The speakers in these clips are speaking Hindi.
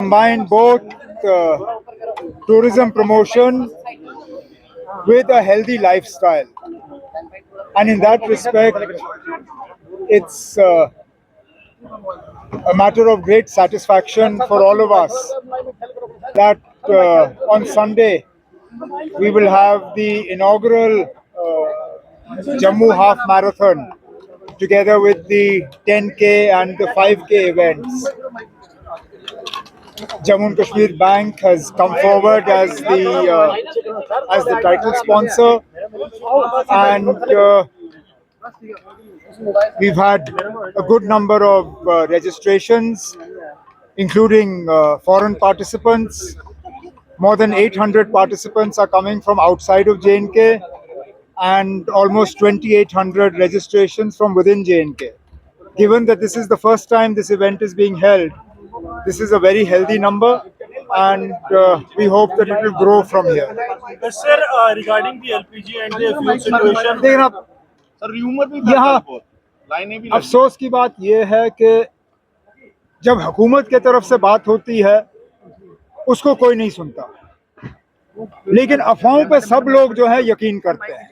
combine both tourism promotion with a healthy lifestyle. And in that respect, it's a matter of great satisfaction for all of us that on Sunday we will have the inaugural Jammu Half Marathon together with the 10K and the 5K events. Jammu and Kashmir Bank has come forward as the title sponsor, and we've had a good number of registrations, including foreign participants. More than 800 participants are coming from outside of J&K, and almost 2,800 registrations from within J&K. Given that this is the first time this event is being held, this is a very healthy number, and we hope that it will grow from here. Sir, regarding the LPG and the fuel situation, लेकिन अब यहाँ अफसोस की बात यह है कि जब हुकूमत की तरफ से बात होती है उसको कोई नहीं सुनता, लेकिन अफवाहों पे सब लोग जो है यकीन करते हैं।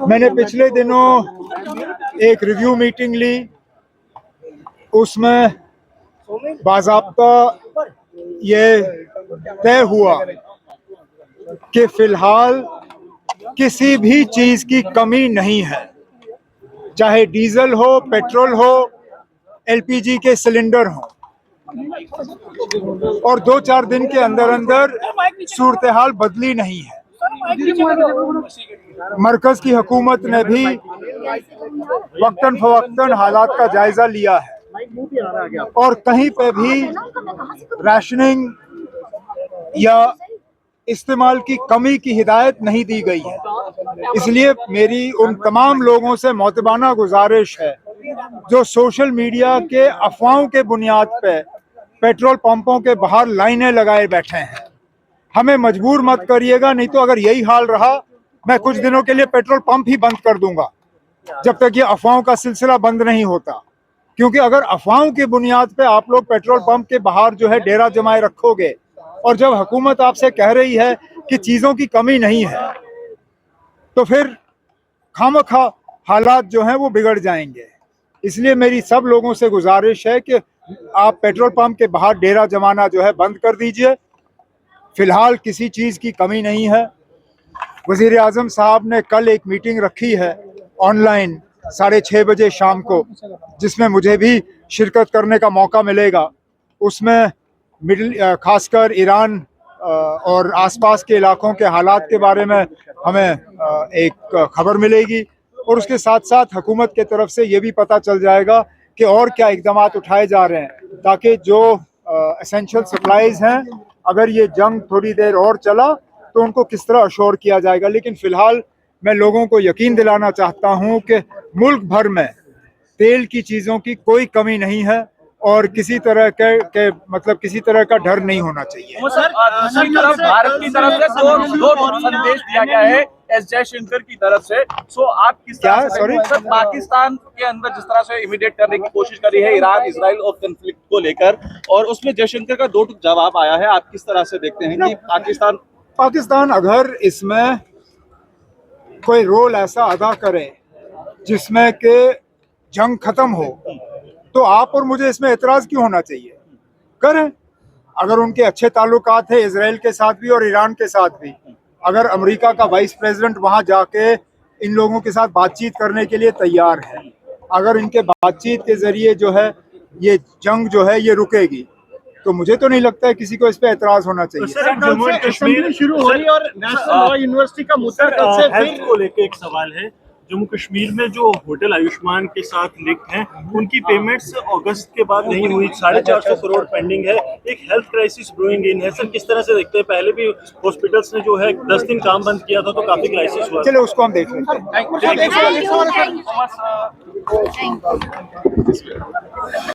मैंने पिछले दिनों एक रिव्यू मीटिंग ली, उसमें बाज़ाब्ता ये तय हुआ कि फिलहाल किसी भी चीज की कमी नहीं है, चाहे डीजल हो, पेट्रोल हो, एलपीजी के सिलेंडर हो, और 2-4 दिन के अंदर अंदर सूरत हाल बदली नहीं है। मरकज की हुकूमत ने भी वक्तन फवक्तन हालात का जायजा लिया है और कहीं पे भी राशनिंग या इस्तेमाल की कमी की हिदायत नहीं दी गई है। इसलिए मेरी उन तमाम लोगों से मोतबाना गुजारिश है जो सोशल मीडिया के अफवाहों के बुनियाद पे पेट्रोल पंपों के बाहर लाइनें लगाए बैठे हैं, हमें मजबूर मत करिएगा, नहीं तो अगर यही हाल रहा मैं कुछ दिनों के लिए पेट्रोल पंप ही बंद कर दूंगा जब तक ये अफवाहों का सिलसिला बंद नहीं होता। क्योंकि अगर अफवाहों की बुनियाद पे आप लोग पेट्रोल पंप के बाहर जो है डेरा जमाए रखोगे और जब हुकूमत आपसे कह रही है कि चीज़ों की कमी नहीं है, तो फिर खामखा हालात जो हैं वो बिगड़ जाएंगे। इसलिए मेरी सब लोगों से गुजारिश है कि आप पेट्रोल पंप के बाहर डेरा जमाना जो है बंद कर दीजिए। फिलहाल किसी चीज़ की कमी नहीं है। वज़ीर आज़म साहब ने कल एक मीटिंग रखी है ऑनलाइन 6:30 बजे शाम को, जिसमें मुझे भी शिरकत करने का मौका मिलेगा। उसमें खासकर ईरान और आसपास के इलाकों के हालात के बारे में हमें एक खबर मिलेगी, और उसके साथ साथ हुकूमत के तरफ से ये भी पता चल जाएगा कि और क्या इक़दाम उठाए जा रहे हैं ताकि जो एसेंशियल सप्लाईज़ हैं, अगर ये जंग थोड़ी देर और चला तो उनको किस तरह अश्योर किया जाएगा। लेकिन फ़िलहाल मैं लोगों को यकीन दिलाना चाहता हूँ कि मुल्क भर में तेल की चीज़ों की कोई कमी नहीं है और किसी तरह के मतलब किसी तरह का डर नहीं होना चाहिए। भारत की तरफ से दो संदेश दिया गया है एस जयशंकर की तरफ से। सो आप किस तरह से पाकिस्तान के अंदर जिस तरह से इमीडिएट करने की कोशिश कर रही है ईरान इजराइल और कन्फ्लिक्ट को लेकर, और उसमें जयशंकर का दो जवाब आया है, आप किस तरह से देखते हैं कि पाकिस्तान अगर इसमें कोई रोल ऐसा अदा करे जिसमें कि जंग खत्म हो, तो आप और मुझे इसमें एतराज़ क्यों होना चाहिए? करें। अगर उनके अच्छे ताल्लुकात है इजराइल के साथ भी और ईरान के साथ भी, अगर अमेरिका का वाइस प्रेसिडेंट वहां जाके इन लोगों के साथ बातचीत करने के लिए तैयार है, अगर इनके बातचीत के ज़रिए जो है ये जंग जो है ये रुकेगी, तो मुझे तो नहीं लगता है किसी को इस पे एतराज़ होना चाहिए। जम्मू कश्मीर शुरू हो रही है और नेशनल लॉ यूनिवर्सिटी का मुद्दा हेल्थ को लेकर एक सवाल है। जम्मू कश्मीर में जो होटल आयुष्मान के साथ लिंक हैं, उनकी पेमेंट्स अगस्त के बाद नहीं हुई, 450 करोड़ पेंडिंग है, एक हेल्थ क्राइसिस ब्रूइंग इन है। सर किस तरह से देखते हैं? पहले भी हॉस्पिटल्स ने जो है 10 दिन काम बंद किया था तो काफी क्राइसिस हुआ। चलो उसको हम देख लेते हैं।